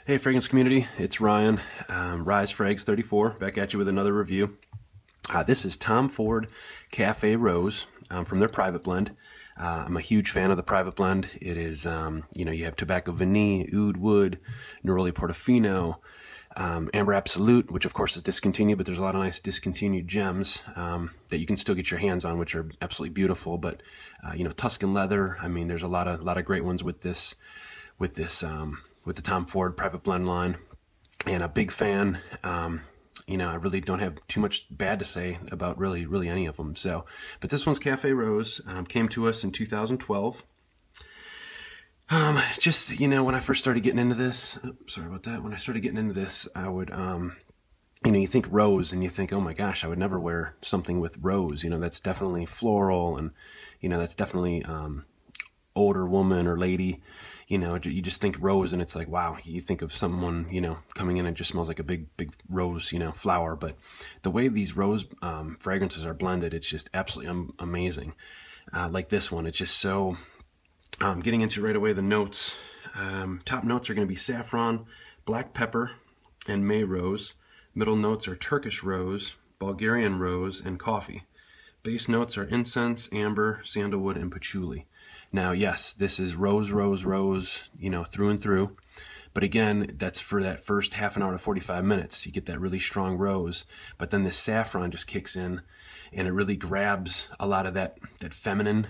Hey fragrance community, it's Ryan, Rise Frags 34, back at you with another review. This is Tom Ford Cafe Rose from their private blend. I'm a huge fan of the private blend. It is, you have Tobacco Vanille, Oud Wood, Neroli Portofino, Amber Absolute, which of course is discontinued, but there's a lot of nice discontinued gems that you can still get your hands on, which are absolutely beautiful. But Tuscan Leather. I mean, there's a lot of great ones with this, with the Tom Ford private blend line, and a big fan. I really don't have too much bad to say about really any of them. So, but this one's Cafe Rose, came to us in 2012. When I first started getting into this, sorry about that. When I started getting into this, I would, you think rose and you think, oh my gosh, I would never wear something with rose. That's definitely floral, and that's definitely older woman or lady. You just think rose and it's like, wow, you think of someone, coming in and just smells like a big rose, flower. But the way these rose fragrances are blended, it's just absolutely amazing. Like this one, it's just so, getting into right away the notes. Top notes are going to be saffron, black pepper, and May rose. Middle notes are Turkish rose, Bulgarian rose, and coffee. Base notes are incense, amber, sandalwood, and patchouli. Now, yes, this is rose, through and through. But again, that's for that first half an hour to 45 minutes. You get that really strong rose, but then the saffron just kicks in, and it really grabs a lot of that feminine,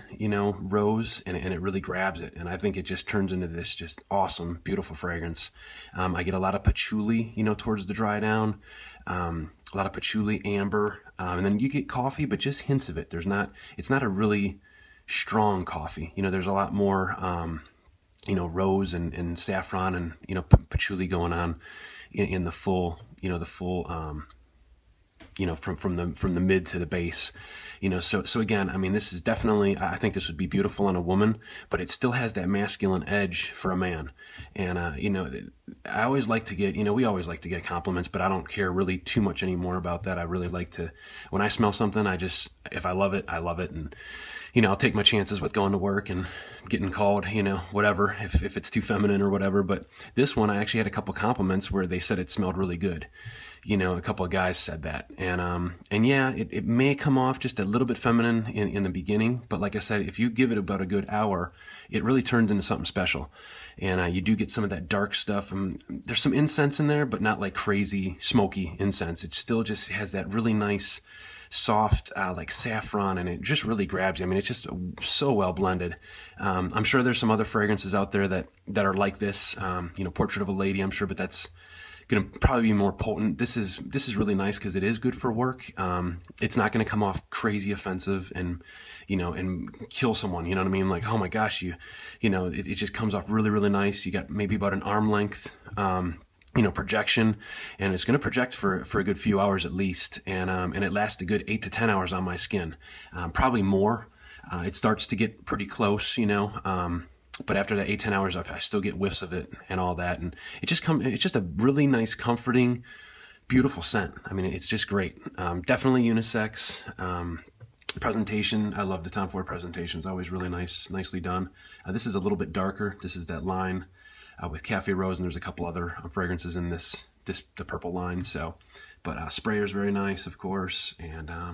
rose, and it really grabs it. And I think it just turns into this just awesome, beautiful fragrance. I get a lot of patchouli, towards the dry down. A lot of patchouli, amber, and then you get coffee, but just hints of it. It's not a really strong coffee. There's a lot more, rose and saffron and, patchouli going on in the full, from the mid to the base, so again, I mean, this is definitely, I think this would be beautiful on a woman, but it still has that masculine edge for a man. And, I always like to get, we always like to get compliments, but I don't care really too much anymore about that. I really like to, when I smell something, if I love it, I love it. And, I'll take my chances with going to work and getting called, whatever, if it's too feminine or whatever. But this one, I actually had a couple compliments where they said it smelled really good. A couple of guys said that. And yeah, it may come off just a little bit feminine in the beginning, but like I said, if you give it about a good hour, it really turns into something special. And you do get some of that dark stuff. There's some incense in there, but not like crazy smoky incense. It still just has that really nice, soft, like saffron, and it just really grabs you. I mean, it's just so well blended. I'm sure there's some other fragrances out there that are like this. Portrait of a Lady, I'm sure, but that's going to probably be more potent. This is really nice because it is good for work. It's not going to come off crazy offensive and kill someone. You know what I mean? Like, oh my gosh, it just comes off really nice. You got maybe about an arm length, projection, and it's going to project for a good few hours at least, and it lasts a good 8 to 10 hours on my skin, probably more. It starts to get pretty close, but after that 8-10 hours, I still get whiffs of it and all that, and it's just a really nice, comforting, beautiful scent. I mean, it's just great. Definitely unisex. Presentation, I love the Tom Ford presentation. It's always really nicely done. This is a little bit darker. This is that line with Cafe Rose, and there's a couple other fragrances in the purple line. So, but Sprayer's very nice, of course, and I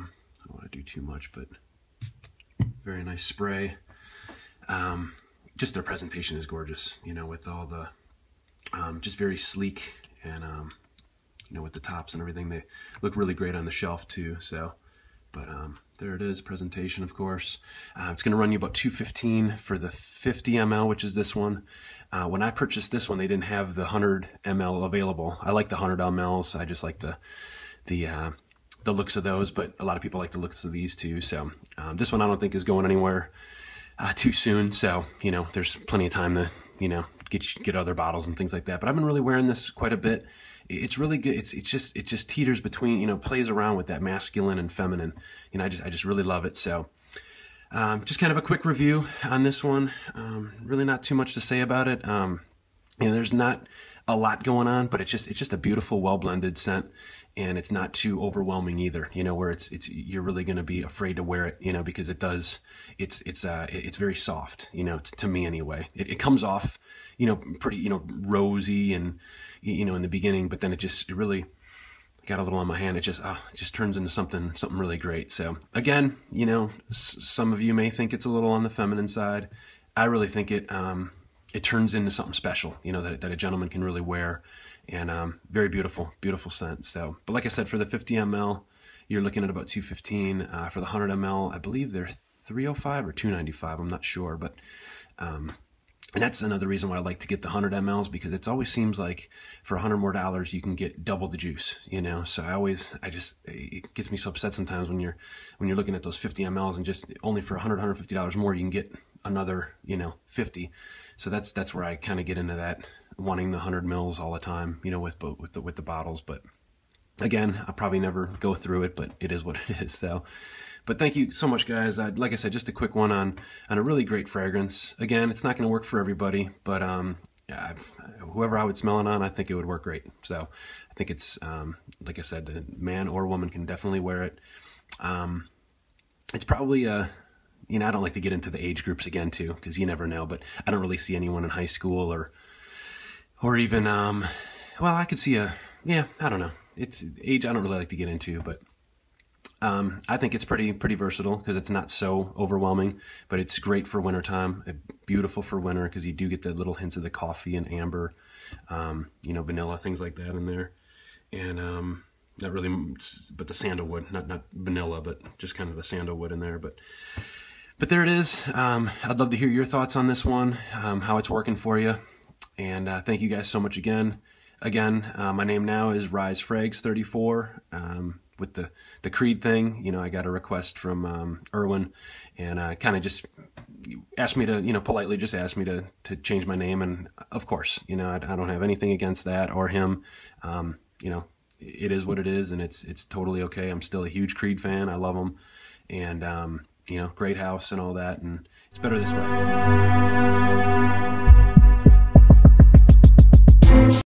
don't want to do too much, but very nice spray. Just their presentation is gorgeous, with all the, just very sleek, and, with the tops and everything. They look really great on the shelf too, so, but there it is, presentation, of course. It's going to run you about $215 for the 50 ml, which is this one. When I purchased this one, they didn't have the 100 ml available. I like the 100 mls. I just like the looks of those, but a lot of people like the looks of these too. So this one I don't think is going anywhere too soon. So, there's plenty of time to, get other bottles and things like that. But I've been really wearing this quite a bit. It's really good. It just teeters between, plays around with that masculine and feminine. I just really love it. So just kind of a quick review on this one. Really not too much to say about it. There's not a lot going on, but it's just a beautiful, well blended scent, and it's not too overwhelming either. Where you're really going to be afraid to wear it, because it's very soft. To me anyway. It comes off, pretty, rosy and, in the beginning, but then it really got a little on my hand. It just turns into something really great. So again, some of you may think it's a little on the feminine side. I really think it turns into something special, that a gentleman can really wear, and very beautiful scent. So, but like I said, for the 50 ml, you're looking at about $215. For the 100 ml, I believe they're $305 or $295. I'm not sure, but and that's another reason why I like to get the 100 mLs, because it always seems like for $100 more you can get double the juice, So it gets me so upset sometimes when you're looking at those 50 mLs and just only for $100, $150 more you can get another, 50. So that's where I kind of get into that, wanting the 100 mils all the time, with the bottles. But again, I'll probably never go through it, but it is what it is. So. But thank you so much, guys. Like I said, just a quick one on a really great fragrance. Again, it's not going to work for everybody, but whoever I would smell it on, I think it would work great. So I think it's, like I said, the man or woman can definitely wear it. It's probably, I don't like to get into the age groups again, too, because you never know. But I don't really see anyone in high school or even, well, I could see I don't know. It's age I don't really like to get into, but I think it's pretty versatile because it's not so overwhelming, but it's great for wintertime. Beautiful for winter because you do get the little hints of the coffee and amber, vanilla, things like that in there. And not really, but the sandalwood, not vanilla, but just kind of the sandalwood in there. But there it is. I'd love to hear your thoughts on this one, how it's working for you. And thank you guys so much again. My name now is RiseFrags34. With the Creed thing, I got a request from Erwin, and kind of just asked me to, politely just asked me to change my name, and of course, I don't have anything against that or him. It is what it is, and it's totally okay. I'm still a huge Creed fan. I love them, and great house and all that, and it's better this way.